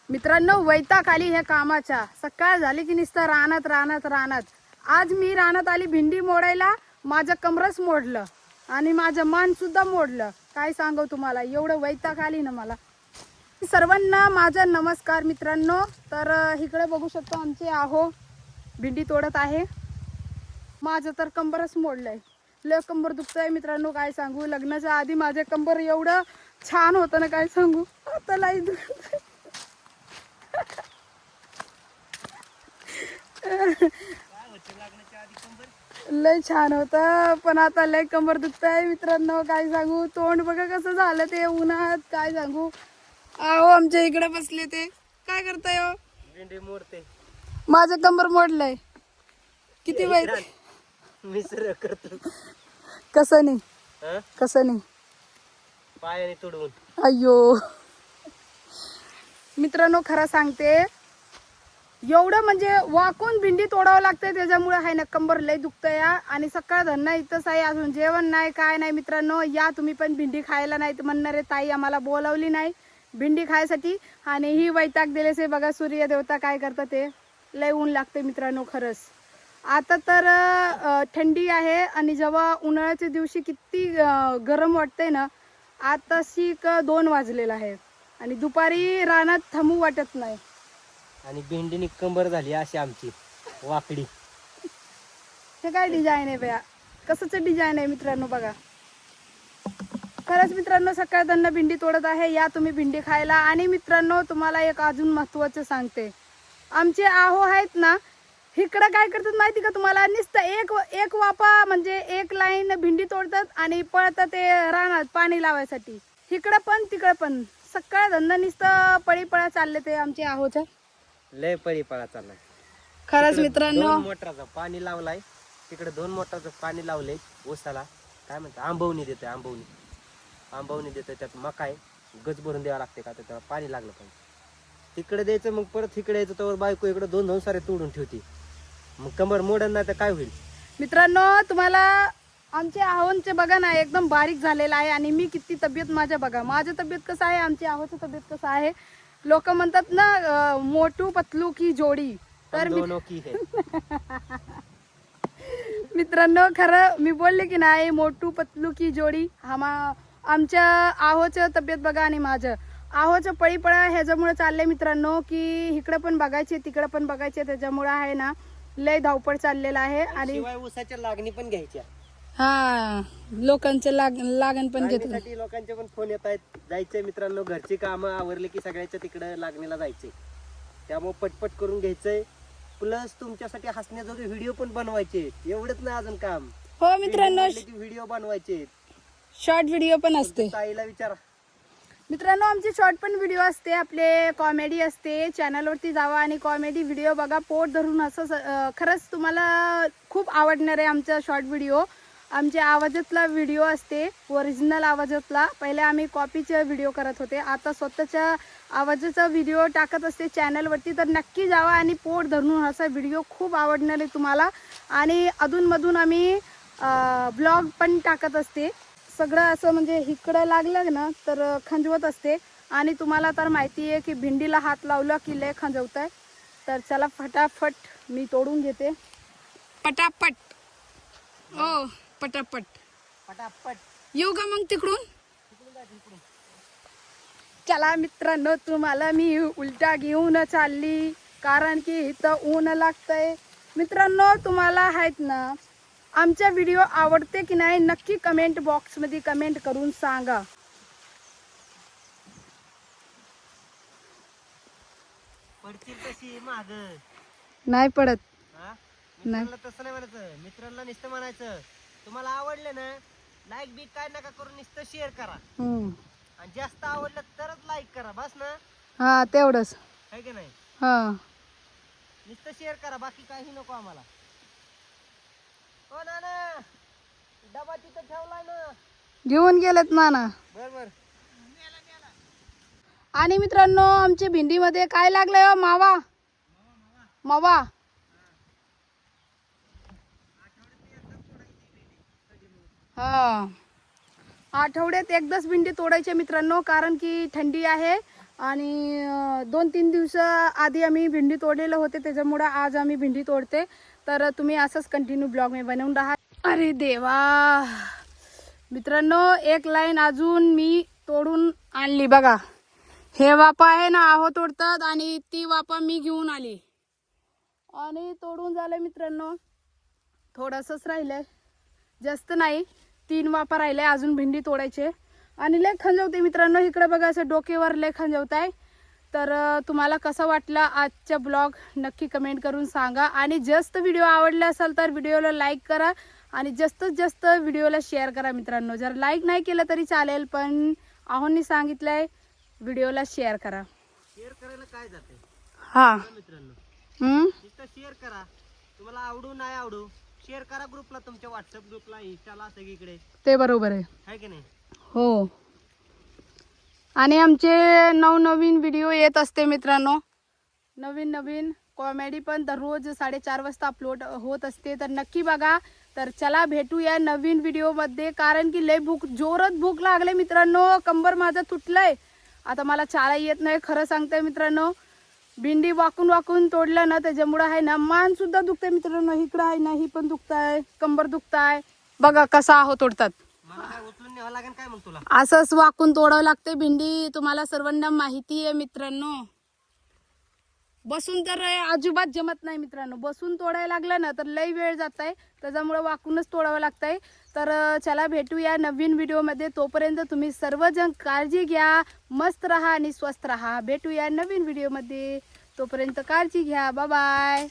मित्रांनो वैताग आली ह्या कामाचा। सकाळ झाली की नुसतं रानात। आज मी रानात आली भेंडी मोडायला, माझं कमरच मोडलं आणि माझं मान सुद्धा मोडलं। काय सांगू तुम्हाला, एवढं वैताग आली ना मला। सर्वांना माझा नमस्कार मित्रांनो। तर इकडे बघू शकतो आमचे आहो भेंडी तोडत आहे। माझं तर कंबरच मोडलंय, लय कंबर दुखतंय मित्रांनो। काय सांगू, लग्नाच्या आधी माझे कंबर एवढं छान होतं ना, काय सांगू। आता लय दुखतंय। लय छान होतं, पण आता लय कंबर दुखतंय मित्रांनो। काय सांगू, तोंड बघा कसं झालं ते उन्हात। काय सांगू, आहो आमच्या इकडे बसले ते काय करताय हो? भेंडी मोडते। माझं कंबर मोडलंय, किती वाईट। मिसर करतो कसं नाही पायाने तुडवून। अय्यो मित्रांनो, खरं सांगते, एवढं म्हणजे वाकून भेंडी तोडावं लागतंय, त्याच्यामुळे आहे ना कंबर लय दुखतंय। आणि सकाळ धरणं इथंच आहे, अजून जेवण नाही काय नाही मित्रांनो। या तुम्ही पण भेंडी खायला, नाही तर म्हणणारे ताई आम्हाला बोलावली नाही भेंडी खायसाठी। आणि ही वैताग दिलेसे बघा, सूर्य देवता काय करतात ते, लय ऊन लागते मित्रांनो खरंच। आता तर थंडी आहे, आणि जेव्हा उन्हाळ्याच्या दिवशी किती गरम वाटतंय ना, आताशी 2 वाजलेला आहे आणि दुपारी रानात थांबू वाटत नाही। आणि भेंडीनी कंबर झाली अशी आमची वाकडी। हे काय डिझाईन आहे बया, कसंच डिझाईन आहे मित्रांनो बघा। खरंच मित्रांनो, सकाळ त्यांना भेंडी तोडत आहे, या तुम्ही भेंडी खायला। आणि मित्रांनो, तुम्हाला एक अजून महत्त्वाचं सांगते, आमचे आहो आहेत ना, इकडं काय करतात माहिती का तुम्हाला, नुसतं एक वापा म्हणजे एक लाईन भेंडी तोडतात आणि पळतात ते रानात पाणी लावायसाठी। इकडं पण तिकडं पण सकाळ धंदा नुसतं पळा चालले ते आमचे आहोच्या। लय परिपाळा चाललाय खरंच मित्रांनो, 2 मोटराचं पाणी लावलाय, तिकडे 2 मोटराचं पाणी लावलंय ऊसाला। काय म्हणतात, आंबवणी देतोय, आंबवणी देतोय। त्यात मकाय गज भरून द्यावं लागते का, तर त्याला पाणी लागलं पाहिजे। तिकडे द्यायचं, मग परत इकडे यायचं, तर बायको इकडे 2 सारे तोडून ठेवते, मग कंबर मोडन नाही तर काय होईल मित्रांनो। तुम्हाला आमचे आहोंचे बघा ना, एकदम बारीक झालेला आहे। आणि मी किती तब्येत माझ्या बघा, माझं तब्येत कसं आहे, आमची आहोची तब्येत कसं आहे। लोक म्हणतात ना, मोटू पतलू की जोडी। तर दोनों की है। मित्रांनो, खरं मी बोलले की नाही, मोटू पतलू की जोडी। आमच्या आहोचं तब्येत बघा आणि माझं आहोचं पळीपळा ह्याच्यामुळे चाललंय मित्रांनो, की इकडं पण बघायचे तिकडं पण बघायचे, त्याच्यामुळे आहे ना लय धावपळ चाललेला आहे। आणि शिवाय ऊसाच्या लागणी पण घ्यायच्या। हा, लोकांचं लागण पण घेतो। लागणीसाठी लोकांचे पण फोन येत आहेत, जायचंय मित्रांनो, घरची कामं आवरली की सगळ्याच्या तिकडे लागणीला जायचंय, त्यामुळे पटपट करून घ्यायचंय। प्लस तुमच्यासाठी हसण्याजोगे व्हिडिओ पण बनवायचे, एवढंच नाही अजून काम। हो मित्रांनो, व्हिडिओ बनवायचे, शॉर्ट व्हिडिओ पण असते ताईला विचारा मित्रांनो। आमची शॉर्ट पण व्हिडिओ असते, आपले कॉमेडी असते। चॅनलवरती जावा आणि कॉमेडी व्हिडिओ बघा, पोट धरून असं। खरंच तुम्हाला खूप आवडणार आहे आमचा शॉर्ट व्हिडिओ। आमच्या आवाजातला व्हिडिओ असते, ओरिजिनल आवाजातला। पहिले आम्ही कॉपीचे व्हिडिओ करत होते, आता स्वतःच्या आवाजाचा व्हिडिओ टाकत असते चॅनलवरती। तर नक्की जावा आणि पोट धरून असा व्हिडिओ खूप आवडणार आहे तुम्हाला। आणि अधूनमधून आम्ही ब्लॉग पण टाकत असते। सगळं असं म्हणजे इकडं लागलं ना तर खंजवत असते। आणि तुम्हाला तर माहिती आहे की भेंडीला हात लावला की लय खंजवत आहे। तर चला फटाफट मी तोडून घेते, पटापट। ओ पटापट येऊ का मग तिकडून? चला मित्रांनो, तुम्हाला मी उलटा घेऊन चालली, कारण की इथं ऊन लागतंय। मित्रांनो, तुम्हाला आहेत ना आमचा व्हिडिओ आवडते की नाही, नक्की कमेंट बॉक्समध्ये कमेंट करून सांगा। पडतील तशी माग नाही पडत, मित्रांना तसं नाही म्हणायचं, मित्रांना नुसतं म्हणायचं तुम्हाला आवडलं ना, लाईक बी काय नका करू, नुसतं शेअर करा। आणि जास्त आवडलं तरच लाईक करा, बस ना। हा तेवढंच आहे की नाही, हा, नुसतं शेअर करा, बाकी काही नको आम्हाला। हो ना, डबा तिथं ठेवलाय ना, घेऊन गेलेत नाना। बरोबर। आणि मित्रांनो, आमच्या भेंडीमध्ये काय लागलंय हो, मावा। हा, आठवड्यात एकदाच भेंडी तोडायची मित्रांनो, कारण की थंडी आहे आणि 2-3 दिवस आधी आम्ही भेंडी तोडलेलं होते, त्याच्यामुळं आज आम्ही भेंडी तोडते. तर तुम्ही असंच कंटिन्यू ब्लॉग मी बनवून राहा. अरे देवा मित्रांनो, एक लाईन अजून मी तोडून आणली बघा. हे वापा आहे ना आहो तोडतात आणि ती वापा मी घेऊन आली आणि तोडून झालं मित्रांनो. थोडंसंच राहिलंय, जास्त नाही, 3 वापा राहिले अजून भेंडी तोडायचे. आणि लय खंजवते मित्रांनो, इकडे बघा असं डोकेवर लय खंजवत आहे. तर तुम्हाला कसं वाटलं आजचा ब्लॉग नक्की कमेंट करून सांगा. आणि जास्त व्हिडिओ आवडला असेल तर व्हिडिओला लाईक करा आणि जास्तीत जास्त व्हिडिओला शेअर करा मित्रांनो. जर लाईक नाही केलं तरी चालेल, पण आहोंनी सांगितलंय व्हिडिओला शेअर करा. शेअर करायला काय जाते हा मित्रांनो, हम्म शेअर करा. तुम्हाला आवडू नाही आवडू शेअर करा ग्रुपला, तुमच्या व्हॉट्सअप ग्रुपला, इंस्टाला, सगळीकडे. ते बरोबर आहे की नाही? हो. आणि आमचे नवनवीन व्हिडिओ येत असते मित्रांनो. नवीन कॉमेडी पण दररोज 4:30 वाजता अपलोड होत असते, तर नक्की बघा. तर चला भेटूया नवीन व्हिडिओमध्ये, कारण की लय जोरात भूक लागले मित्रांनो. कंबर माझं तुटलंय, आता मला चाला येत नाही. खरं सांगते मित्रांनो, भेंडी वाकून वाकून तोडलं ना त्याच्यामुळं आहे ना मान सुद्धा दुखते मित्रांनो. इकडं आहे ना ही पण दुखताय, कंबर दुखताय. बघा कसा आहो तोडतात. मला काय उचलून न्यावं लागेल काय मग तुला? असंच वाकून तोडावं लागते भेंडी, तुम्हाला सर्वांना माहिती आहे मित्रांनो. बसून तर अजिबात जमत नाही मित्रांनो. बसून तोडायला लागलं ना तर लई वेळ जात आहे, त्याच्यामुळे वाकूनच तोडावं लागतंय. तर चला भेटूया नवीन व्हिडिओमध्ये. तोपर्यंत तुम्ही सर्वजण काळजी घ्या, मस्त राहा आणि स्वस्थ राहा. भेटूया नवीन व्हिडिओमध्ये, तोपर्यंत काळजी घ्या. Bye bye.